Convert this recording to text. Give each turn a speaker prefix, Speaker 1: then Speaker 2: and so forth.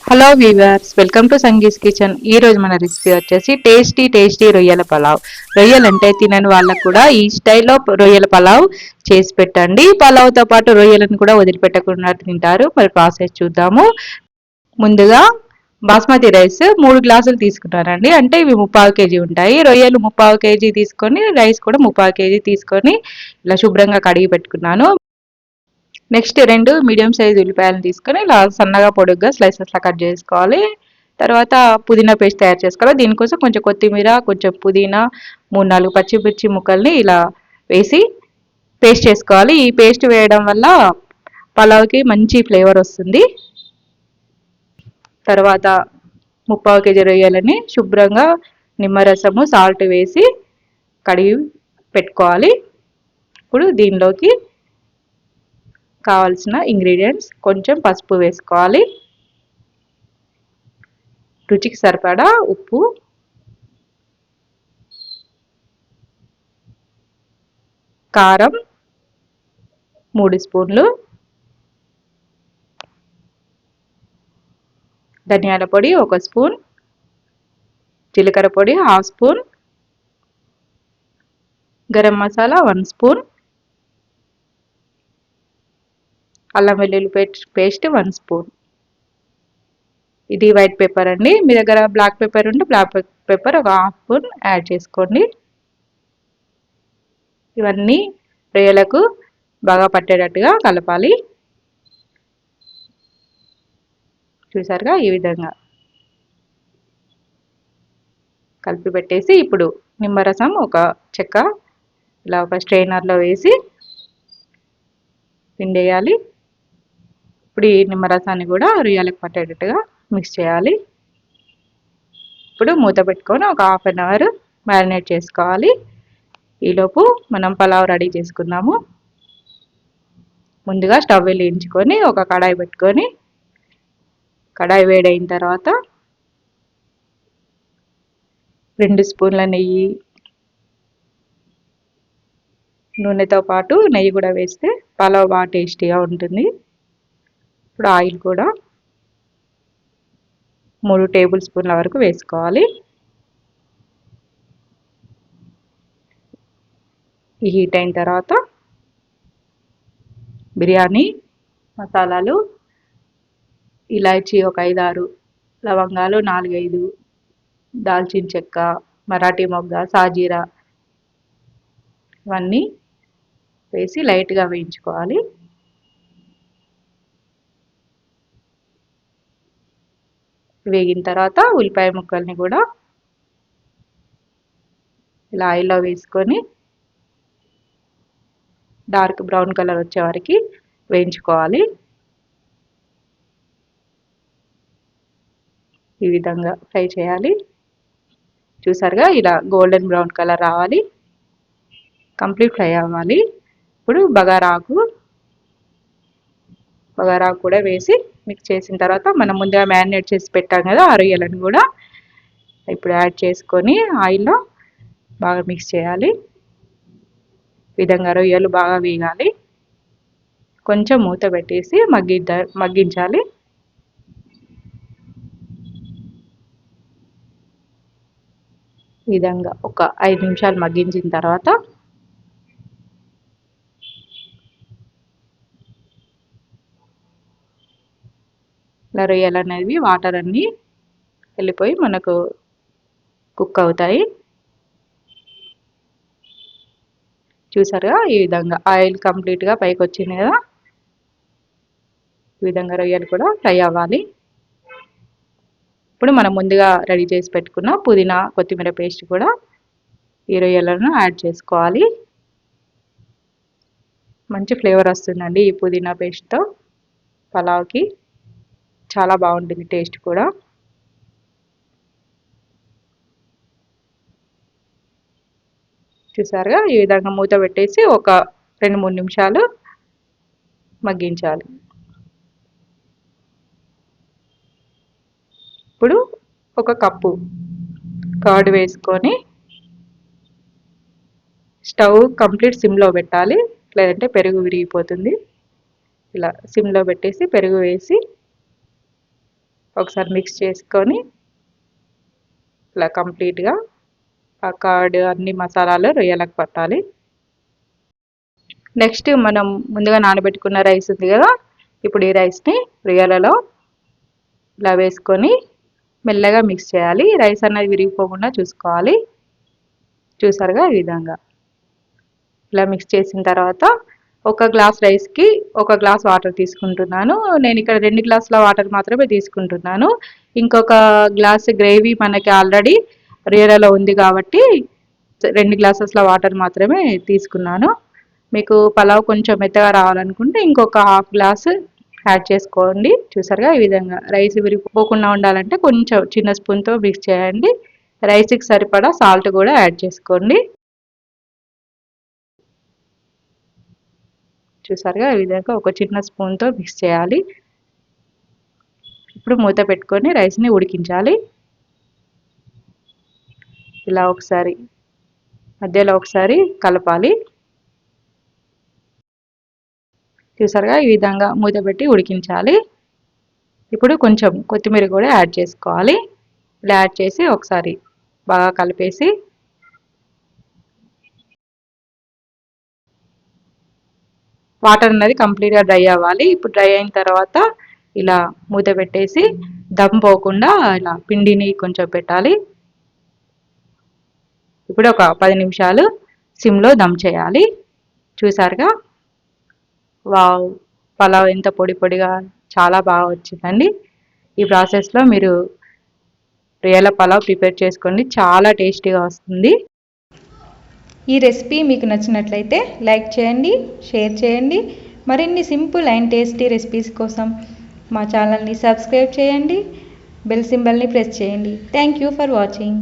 Speaker 1: Hello viewers, welcome to Sangee's kitchen. ఈ రోజు మన రెసిపీ వచ్చేసి టేస్టీ రొయ్యల పలావ్. రొయ్యలు అంటే తినని వాళ్ళకు కూడా ఈ స్టైల్లో రొయ్యల పలావ్ చేసి పెట్టండి. పలావ్తో పాటు రొయ్యలను కూడా వదిలిపెట్టకుండా తింటారు. మరి ప్రాసెస్ చూద్దాము. ముందుగా బాస్మతి రైస్ 3 గ్లాసులు తీసుకున్నానండి. అంటే ఇవి 3/4 కేజీ ఉంటాయి. రొయ్యలు 3/4 కేజీ తీసుకొని, రైస్ కూడా 3/4 కేజీ తీసుకొని ఇలా శుభ్రంగా కడిగి పెట్టుకున్నాను. నెక్స్ట్ 2 మీడియం సైజ్ ఉల్లిపాయలను తీసుకొని ఇలా సన్నగా పొడుగ్గా స్లైసెస్లా కట్ చేసుకోవాలి. తర్వాత పుదీనా పేస్ట్ తయారు చేసుకోవాలి. దీనికోసం కొంచెం కొత్తిమీర, కొంచెం పుదీనా, 3-4 పచ్చిమిర్చి ముక్కల్ని ఇలా వేసి పేస్ట్ చేసుకోవాలి. ఈ పేస్ట్ వేయడం వల్ల పలావ్కి మంచి ఫ్లేవర్ వస్తుంది. తర్వాత 3/4 కేజీ రొయ్యలని శుభ్రంగా నిమ్మరసము, సాల్ట్ వేసి కడిగి పెట్టుకోవాలి. ఇప్పుడు దీనిలోకి కావాల్సిన ఇంగ్రీడియంట్స్ కొంచెం పసుపు వేసుకోవాలి, రుచికి సరిపడా ఉప్పు, కారం 3 స్పూన్లు, ధనియాల పొడి 1 స్పూన్, జీలకర్ర పొడి 1/2 స్పూన్, గరం మసాలా 1 స్పూన్, అల్లం వెల్లుల్లి పేస్ట్ 1 స్పూన్. ఇది వైట్ పెప్పర్ అండి. మీ దగ్గర బ్లాక్ పెప్పర్ ఉంటే బ్లాక్ పెప్పర్ 1/2 స్పూన్ యాడ్ చేసుకోండి. ఇవన్నీ రొయ్యలకు బాగా పట్టేటట్టుగా కలపాలి. చూసారుగా, ఈ విధంగా కలిపి పెట్టేసి ఇప్పుడు నిమ్మరసం ఒక చెక్క ఇలా ఒక స్ట్రైనర్లో వేసి పిండేయాలి. ఇప్పుడు ఈ నిమ్మరసాన్ని కూడా రొయ్యలకు పట్టేటట్టుగా మిక్స్ చేయాలి. ఇప్పుడు మూత పెట్టుకొని ఒక 1/2 అవర్ మ్యారినేట్ చేసుకోవాలి. ఈలోపు మనం పలావ్ రెడీ చేసుకుందాము. ముందుగా స్టవ్ వెలిగించుకొని ఒక కడాయి పెట్టుకొని, కడాయి వేడైన తర్వాత 2 స్పూన్ల నెయ్యి, నూనెతో పాటు నెయ్యి కూడా వేస్తే పలావ్ బాగా టేస్టీగా ఉంటుంది. ఇప్పుడు ఆయిల్ కూడా 3 టేబుల్ స్పూన్ల వరకు వేసుకోవాలి. ఈ హీట్ అయిన తర్వాత బిర్యానీ మసాలాలు, ఇలాచీ ఒక 5-6, లవంగాలు 4-5, దాల్చిన చెక్క, మరాఠీ మొగ్గ, సాజీరా ఇవన్నీ వేసి లైట్గా వేయించుకోవాలి. వేగిన తర్వాత ఉల్లిపాయ ముక్కల్ని కూడా ఇలా ఆయిల్లో వేసుకొని డార్క్ బ్రౌన్ కలర్ వచ్చే వరకు వేయించుకోవాలి. ఈ విధంగా ఫ్రై చేయాలి. చూసారుగా, ఇలా గోల్డెన్ బ్రౌన్ కలర్ రావాలి, కంప్లీట్ ఫ్రై అవ్వాలి. ఇప్పుడు బగారాకు కూడా వేసి మిక్స్ చేసిన తర్వాత మనం ముందుగా మ్యారినేట్ చేసి పెట్టాం కదా ఆ రొయ్యలను కూడా ఇప్పుడు యాడ్ చేసుకొని ఆయిల్లో బాగా మిక్స్ చేయాలి. ఈ విధంగా రొయ్యలు బాగా వేగాలి. కొంచెం మూత పెట్టేసి మగ్గించాలి. ఈ విధంగా ఒక 5 నిమిషాలు మగ్గించిన తర్వాత ఇలా రొయ్యలు అనేవి వాటర్ అన్నీ వెళ్ళిపోయి మనకు కుక్ అవుతాయి. చూసారుగా, ఈ విధంగా ఆయిల్ కంప్లీట్గా పైకి వచ్చింది కదా, ఈ విధంగా రొయ్యలు కూడా ఫ్రై అవ్వాలి. ఇప్పుడు మనం ముందుగా రెడీ చేసి పెట్టుకున్న పుదీనా కొత్తిమీర పేస్ట్ కూడా ఈ రొయ్యలను యాడ్ చేసుకోవాలి. మంచి ఫ్లేవర్ వస్తుందండి ఈ పుదీనా పేస్ట్తో పలావ్కి, చాలా బాగుంటుంది టేస్ట్ కూడా. చూసారుగా, ఈ విధంగా మూత పెట్టేసి ఒక 2-3 నిమిషాలు మగ్గించాలి. ఇప్పుడు ఒక కప్పు కర్డ్ వేసుకొని స్టవ్ కంప్లీట్ సిమ్లో పెట్టాలి, లేదంటే పెరుగు విరిగిపోతుంది. ఇలా సిమ్లో పెట్టేసి పెరుగు వేసి ఒకసారి మిక్స్ చేసుకొని ఇలా కంప్లీట్గా ఆ కర్డ్ అన్ని మసాలాలు రొయ్యలకు పట్టాలి. నెక్స్ట్ మనం ముందుగా నానబెట్టుకున్న రైస్ ఉంది కదా, ఇప్పుడు ఈ రైస్ని రొయ్యలలో ఇలా వేసుకొని మెల్లగా మిక్స్ చేయాలి. రైస్ అనేది విరిగిపోకుండా చూసుకోవాలి. చూసారుగా ఈ విధంగా ఇలా మిక్స్ చేసిన తర్వాత ఒక గ్లాస్ రైస్కి ఒక గ్లాస్ వాటర్ తీసుకుంటున్నాను. నేను ఇక్కడ 2 గ్లాసుల వాటర్ మాత్రమే తీసుకుంటున్నాను. ఇంకొక గ్లాస్ గ్రేవీ మనకి ఆల్రెడీ రొయ్యలలో ఉంది కాబట్టి 2 గ్లాసెస్ల వాటర్ మాత్రమే తీసుకున్నాను. మీకు పలావ్ కొంచెం మెత్తగా రావాలనుకుంటే ఇంకొక హాఫ్ గ్లాస్ యాడ్ చేసుకోండి. చూసారుగా ఈ విధంగా రైస్ విరిగిపోకుండా ఉండాలంటే కొంచెం చిన్న స్పూన్తో మిక్స్ చేయండి. రైస్కి సరిపడా సాల్ట్ కూడా యాడ్ చేసుకోండి. చూసారుగా ఈ విధంగా ఒక చిన్న స్పూన్తో మిక్స్ చేయాలి. ఇప్పుడు మూత పెట్టుకొని రైస్ని ఉడికించాలి. ఇలా ఒకసారి మధ్యలో ఒకసారి కలపాలి. చూసారుగా ఈ విధంగా మూత పెట్టి ఉడికించాలి. ఇప్పుడు కొంచెం కొత్తిమీర కూడా యాడ్ చేసుకోవాలి. ఇలా యాడ్ చేసి ఒకసారి బాగా కలిపేసి వాటర్ అనేది కంప్లీట్గా డ్రై అవ్వాలి. ఇప్పుడు డ్రై అయిన తర్వాత ఇలా మూత పెట్టేసి దమ్ పోకుండా ఇలా పిండిని కొంచెం పెట్టాలి. ఇప్పుడు ఒక 10 నిమిషాలు సిమ్లో దమ్ చేయాలి. చూసారుగా వావ్, పలావ్ ఎంత పొడి పొడిగా చాలా బాగా వచ్చిందండి. ఈ ప్రాసెస్లో మీరు రొయ్యల పలావ్ ప్రిపేర్ చేసుకోండి, చాలా టేస్టీగా వస్తుంది.
Speaker 2: ఈ రెసిపీ మీకు నచ్చినట్లయితే లైక్ చేయండి, షేర్ చేయండి. మరిన్ని సింపుల్ అండ్ టేస్టీ రెసిపీస్ కోసం మా ఛానల్ని సబ్స్క్రైబ్ చేయండి, బెల్ సింబల్ని ప్రెస్ చేయండి. Thank you for watching.